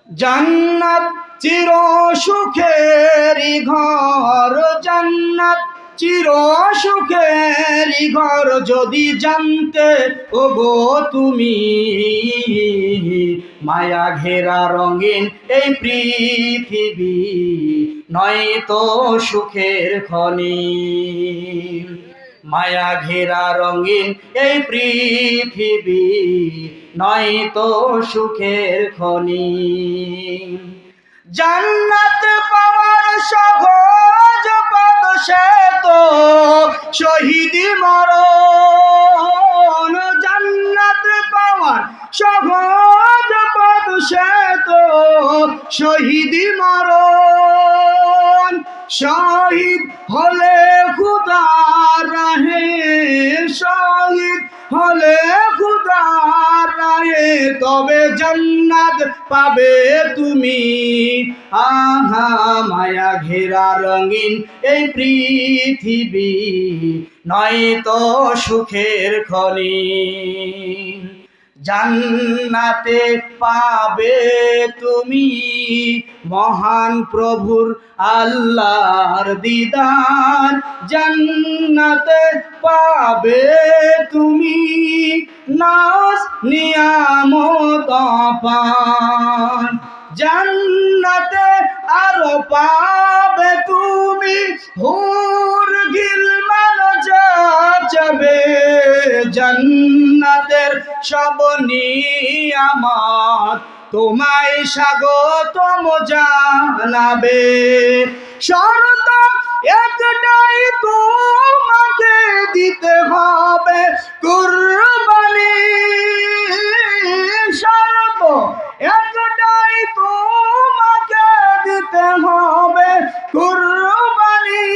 জান্নাত চির সুখেরই ঘর, জান্নাত চির সুখেরই ঘর। যদি জানতে ওগো তুমি, মায়া ঘেরা রঙিন এই পৃথিবী নয়তো সুখের খনি। মায়া ঘেরা রঙিন এই পৃথিবী নয়তো সুখের খনি। জান্নাত পাওয়ার সহজ পথ সে তো শহীদি মরণ। জান্নাত পাওয়ার সহজ পথ সে তো শহীদি মরণ। শহীদ হলে খুদার রাহে, শহীদ হলে খুদার রাহে তবে জান্নাত পাবে তুমি। আহা মায়া ঘেরা রঙিন এই পৃথিবী নয়তো সুখের খনি। জান্নাতে পাবে তুমি মহান প্রভুর আল্লাহর দিদার। জান্নাতে পাবে তুমি নাজ নিয়ামত পান। জান্নাতে আরো পাবে তুমি হুর গিলমান যাবে। জান্নাতের সব নিয়ামত তোমায় স্বাগতম জানাবে। শর্ত একটাই তোমাকে দিতে হবে কুরবানি। শর্ত একটাই তোমাকে দিতে হবে কুরবানি।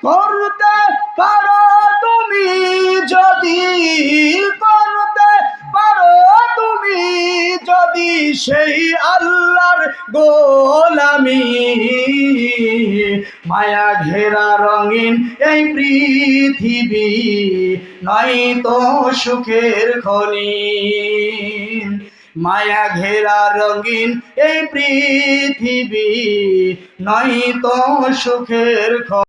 করতে পারো তুমি যদি, করতে পারো তুমি যদি সেই আল্লাহর গোলামি। মায়া ঘেরা রঙিন এই পৃথিবী নয়তো সুখের খনি। মায়া ঘেরা রঙিন এই পৃথিবী নয়তো সুখের খনি।